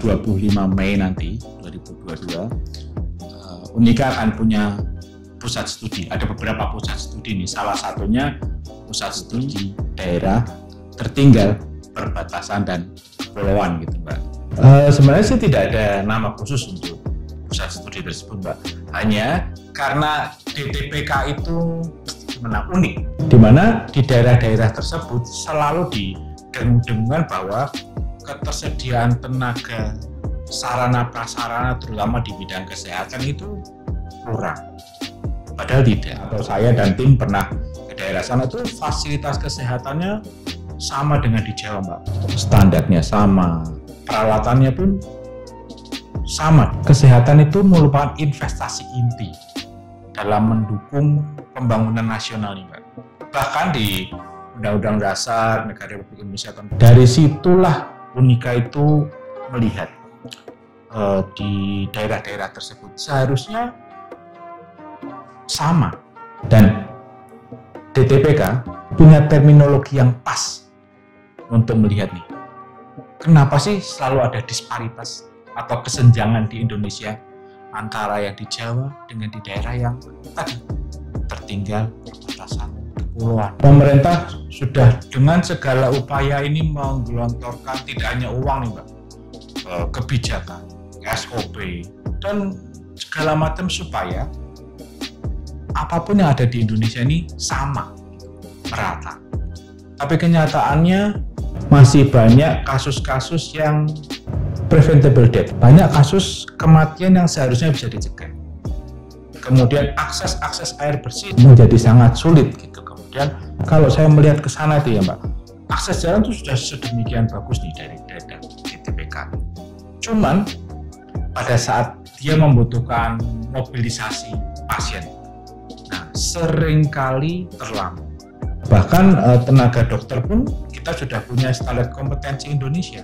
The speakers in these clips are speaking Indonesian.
25 Mei nanti 2022 Unika akan punya pusat studi. Ada beberapa pusat studi nih. Salah satunya pusat studi daerah tertinggal, perbatasan dan kepulauan gitu, Mbak. Sebenarnya sih tidak ada nama khusus untuk pusat studi tersebut, Mbak. Hanya karena DTPK itu unik, di mana di daerah-daerah tersebut selalu didengung-dengungkan bahwa ketersediaan tenaga sarana prasarana terutama di bidang kesehatan itu kurang. Padahal tidak. Atau saya dan tim pernah ke daerah sana itu fasilitas kesehatannya sama dengan di Jawa, Mbak. Standarnya sama, peralatannya pun sama. Kesehatan itu merupakan investasi inti dalam mendukung pembangunan nasional nih, Mbak. Bahkan di Undang-Undang Dasar Negara Republik Indonesia, dari situlah Unika itu melihat di daerah-daerah tersebut seharusnya sama, dan DTPK punya terminologi yang pas untuk melihat nih, kenapa sih selalu ada disparitas atau kesenjangan di Indonesia antara yang di Jawa dengan di daerah yang tadi tertinggal, perbatasan, kepulauan. Pemerintah sudah dengan segala upaya ini menggelontorkan tidak hanya uang nih, Mbak, kebijakan, SOP, dan segala macam supaya apapun yang ada di Indonesia ini sama, merata. Tapi kenyataannya masih banyak kasus-kasus yang preventable death, banyak kasus kematian yang seharusnya bisa dicegah. Kemudian akses air bersih menjadi sangat sulit gitu. Kemudian kalau saya melihat ke sana itu ya, Mbak, akses jalan itu sudah sedemikian bagus nih dari DTPK. Cuman pada saat dia membutuhkan mobilisasi pasien, nah seringkali terlambat. Bahkan tenaga dokter pun kita sudah punya standar kompetensi Indonesia,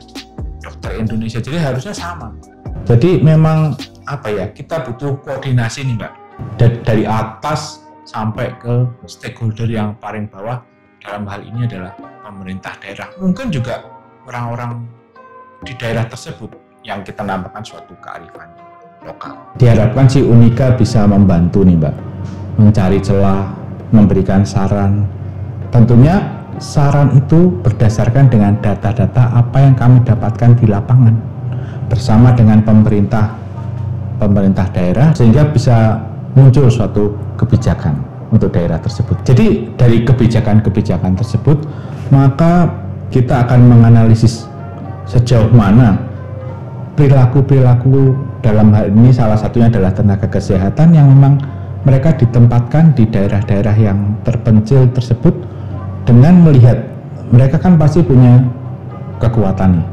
dokter Indonesia, jadi harusnya sama. Jadi memang apa ya, kita butuh koordinasi nih, Mbak, dari atas sampai ke stakeholder yang paling bawah. Dalam hal ini adalah pemerintah daerah, mungkin juga orang-orang di daerah tersebut yang kita namakan suatu kearifan lokal. Diharapkan si Unika bisa membantu nih, Mbak, mencari celah, memberikan saran. Tentunya saran itu berdasarkan dengan data-data apa yang kami dapatkan di lapangan bersama dengan pemerintah daerah, sehingga bisa muncul suatu kebijakan untuk daerah tersebut. Jadi dari kebijakan-kebijakan tersebut, maka kita akan menganalisis sejauh mana perilaku dalam hal ini, salah satunya adalah tenaga kesehatan yang memang mereka ditempatkan di daerah-daerah yang terpencil tersebut, dengan melihat mereka kan pasti punya kekuatan nih,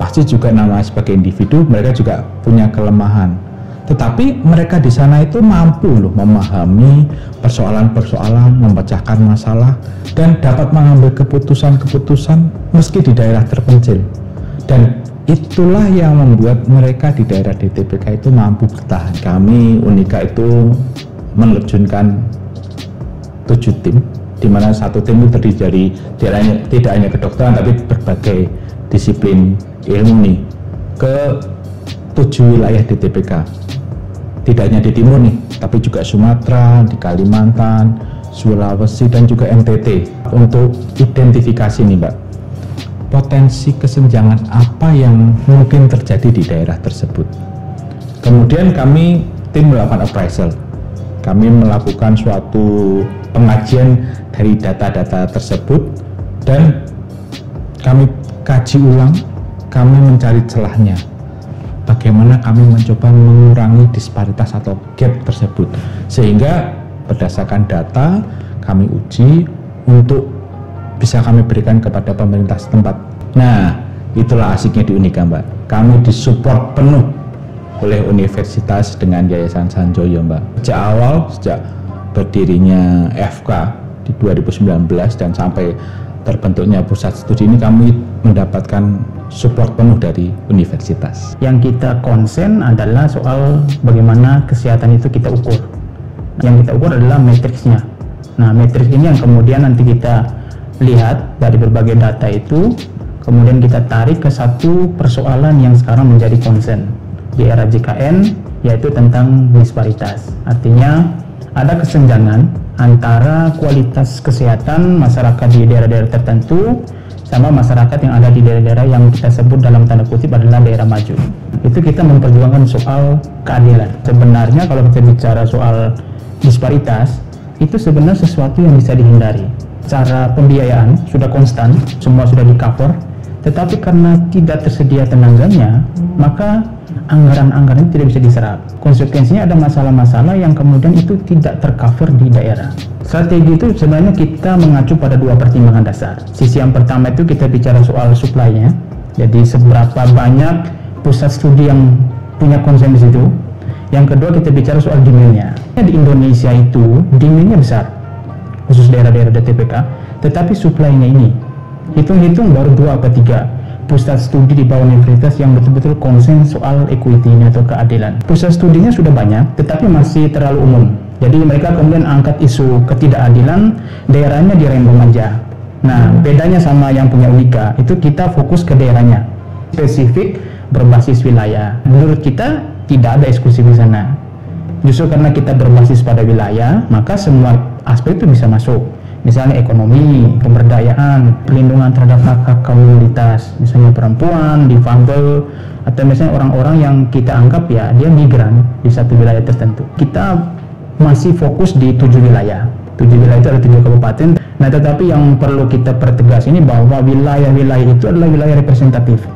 pasti juga namanya sebagai individu mereka juga punya kelemahan, tetapi mereka di sana itu mampu loh memahami persoalan-persoalan, memecahkan masalah, dan dapat mengambil keputusan-keputusan meski di daerah terpencil. Dan itulah yang membuat mereka di daerah DTPK itu mampu bertahan. Kami Unika itu menerjunkan 7 tim, di mana satu tim itu terdiri dari tidak hanya kedokteran tapi berbagai disiplin ilmu nih, ke 7 wilayah DTPK. Tidak hanya di timur nih, tapi juga Sumatera, di Kalimantan, Sulawesi, dan juga NTT, untuk identifikasi nih, Mbak, potensi kesenjangan apa yang mungkin terjadi di daerah tersebut. Kemudian kami tim melakukan appraisal, kami melakukan suatu pengajian dari data-data tersebut, dan kami kaji ulang, kami mencari celahnya, bagaimana kami mencoba mengurangi disparitas atau gap tersebut, sehingga berdasarkan data kami uji untuk bisa kami berikan kepada pemerintah setempat. Nah, itulah asiknya di Unika, Mbak. Kami disupport penuh oleh universitas dengan Yayasan Sanjoyo, Mbak. Sejak awal, sejak berdirinya FK di 2019 dan sampai terbentuknya pusat studi ini, kami mendapatkan support penuh dari universitas. Yang kita konsen adalah soal bagaimana kesehatan itu kita ukur. Yang kita ukur adalah matriksnya. Nah, matriks ini yang kemudian nanti kita lihat dari berbagai data itu, kemudian kita tarik ke satu persoalan yang sekarang menjadi concern di era JKN, yaitu tentang disparitas. Artinya ada kesenjangan antara kualitas kesehatan masyarakat di daerah-daerah tertentu sama masyarakat yang ada di daerah-daerah yang kita sebut dalam tanda kutip adalah daerah maju. Itu kita memperjuangkan soal keadilan. Sebenarnya kalau kita bicara soal disparitas, itu sebenarnya sesuatu yang bisa dihindari. Cara pembiayaan sudah konstan, semua sudah di-cover, tetapi karena tidak tersedia tenaganya, maka anggaran-anggaran tidak bisa diserap. Konsekuensinya ada masalah-masalah yang kemudian itu tidak tercover di daerah. Strategi itu sebenarnya kita mengacu pada dua pertimbangan dasar. Sisi yang pertama itu kita bicara soal supply-nya, jadi seberapa banyak pusat studi yang punya concern di situ. Yang kedua kita bicara soal demand-nya. Di Indonesia itu demand-nya besar, khusus daerah-daerah DTPK, tetapi supply-nya ini hitung-hitung baru 2 atau 3 pusat studi di bawah universitas yang betul-betul konsen soal equity ini atau keadilan. Pusat studinya sudah banyak, tetapi masih terlalu umum. Jadi mereka kemudian angkat isu ketidakadilan, daerahnya dirembang aja. Nah, bedanya sama yang punya Unika, itu kita fokus ke daerahnya, spesifik berbasis wilayah. Menurut kita tidak ada eksklusif di sana. Justru karena kita berbasis pada wilayah, maka semua aspek itu bisa masuk. Misalnya ekonomi, pemberdayaan, perlindungan terhadap hak kaum minoritas, misalnya perempuan, difabel, atau misalnya orang-orang yang kita anggap ya dia migran di satu wilayah tertentu. Kita masih fokus di 7 wilayah. 7 wilayah itu ada 7 kabupaten. Nah, tetapi yang perlu kita pertegas ini bahwa wilayah-wilayah itu adalah wilayah representatif.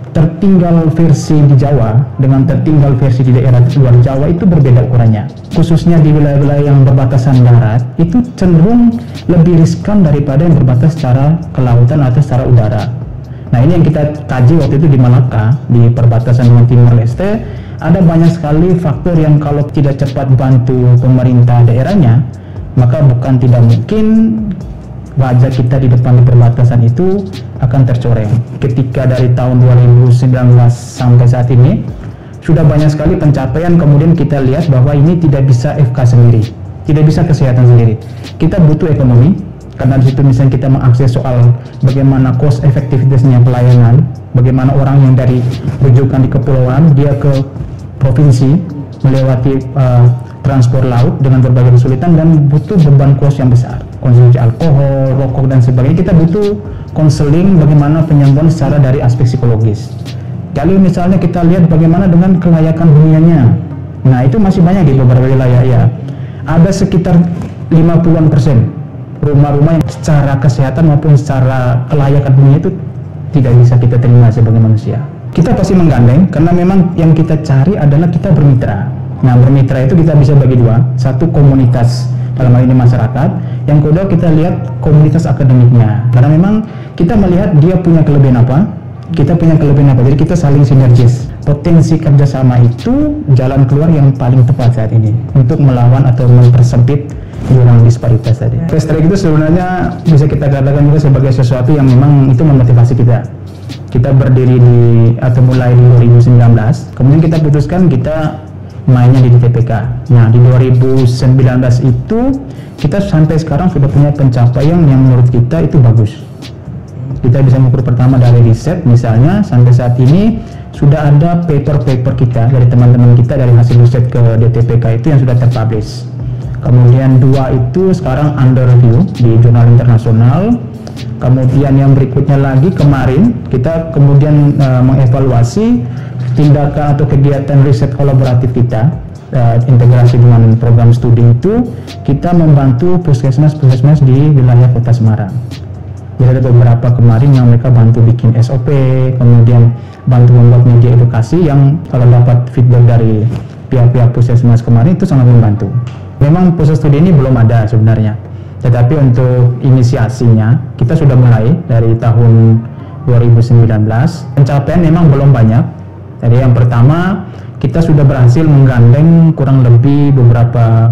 Tertinggal versi di Jawa dengan tertinggal versi di daerah luar Jawa itu berbeda ukurannya. Khususnya di wilayah-wilayah yang berbatasan darat itu cenderung lebih riskan daripada yang berbatas secara kelautan atau secara udara. Nah, ini yang kita kaji waktu itu di Malaka, di perbatasan dengan Timor Leste. Ada banyak sekali faktor yang kalau tidak cepat bantu pemerintah daerahnya, maka bukan tidak mungkin wajah kita di depan di perbatasan itu akan tercoreng. Ketika dari tahun 2019 sampai saat ini sudah banyak sekali pencapaian, kemudian kita lihat bahwa ini tidak bisa FK sendiri, tidak bisa kesehatan sendiri. Kita butuh ekonomi, karena di situ misalnya kita mengakses soal bagaimana cost efektivitasnya pelayanan, bagaimana orang yang dari rujukan di kepulauan dia ke provinsi melewati transport laut dengan berbagai kesulitan dan butuh beban kos yang besar, konsumsi alkohol, rokok dan sebagainya. Kita butuh konseling bagaimana penyembuhan secara dari aspek psikologis. Kalau misalnya kita lihat bagaimana dengan kelayakan huniannya, nah itu masih banyak di beberapa wilayah ya. Ada sekitar 50% rumah-rumah yang secara kesehatan maupun secara kelayakan hunian itu tidak bisa kita terima sebagai manusia. Kita pasti menggandeng karena memang yang kita cari adalah kita bermitra. Nah, bermitra itu kita bisa bagi dua. Satu komunitas, dalam hal ini masyarakat. Yang kedua kita lihat komunitas akademiknya. Karena memang kita melihat dia punya kelebihan apa, kita punya kelebihan apa. Jadi kita saling sinergis. Potensi kerjasama itu jalan keluar yang paling tepat saat ini untuk melawan atau mempersempit jurang disparitas tadi. Fast track itu sebenarnya bisa kita katakan juga sebagai sesuatu yang memang itu memotivasi kita. Kita berdiri atau mulai di 2019, kemudian kita putuskan kita mainnya di DTPK. Nah, di 2019 itu kita sampai sekarang sudah punya pencapaian yang menurut kita itu bagus. Kita bisa mengukur pertama dari riset, misalnya sampai saat ini sudah ada paper-paper kita dari teman-teman kita dari hasil riset ke DTPK itu yang sudah terpublish. Kemudian 2 itu sekarang under review di jurnal internasional. Kemudian yang berikutnya lagi kemarin kita kemudian mengevaluasi tindakan atau kegiatan riset kolaboratif kita, integrasi dengan program studi itu kita membantu puskesmas-puskesmas di wilayah Kota Semarang. Jadi ada beberapa kemarin yang mereka bantu bikin SOP, kemudian bantu membuat media edukasi yang kalau dapat feedback dari pihak-pihak puskesmas kemarin itu sangat membantu. Memang pusat studi ini belum ada sebenarnya, tetapi untuk inisiasinya kita sudah mulai dari tahun 2019. Pencapaian memang belum banyak. Jadi yang pertama kita sudah berhasil menggandeng kurang lebih beberapa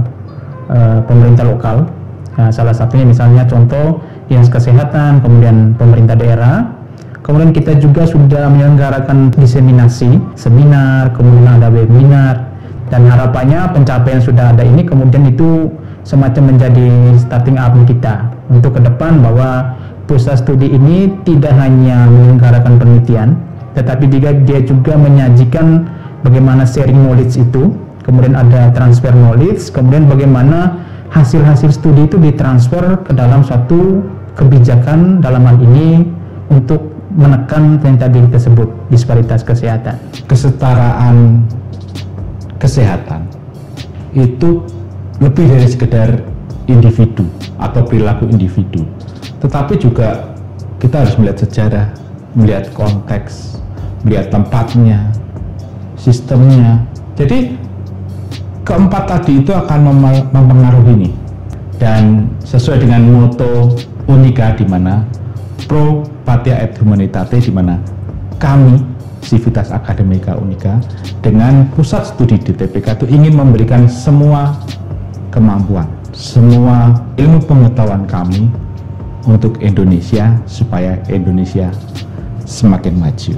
pemerintah lokal. Nah, salah satunya misalnya contoh dinas kesehatan, kemudian pemerintah daerah. Kemudian kita juga sudah menyelenggarakan diseminasi, seminar, kemudian ada webinar. Dan harapannya pencapaian sudah ada ini kemudian itu semacam menjadi starting up kita untuk ke depan bahwa pusat studi ini tidak hanya menyelenggarakan penelitian, tetapi dia juga menyajikan bagaimana sharing knowledge itu, kemudian ada transfer knowledge, kemudian bagaimana hasil-hasil studi itu ditransfer ke dalam suatu kebijakan, dalam hal ini untuk menekan rentabilitas tersebut, disparitas kesehatan. Kesetaraan kesehatan itu lebih dari sekedar individu atau perilaku individu, tetapi juga kita harus melihat sejarah, melihat konteks, melihat tempatnya, sistemnya. Jadi keempat tadi itu akan mempengaruhi ini. Dan sesuai dengan moto Unika, di mana Pro Patria et Humanitate, di mana kami Civitas Academica Unika dengan pusat studi DTPK itu ingin memberikan semua kemampuan, semua ilmu pengetahuan kami untuk Indonesia supaya Indonesia semakin maju.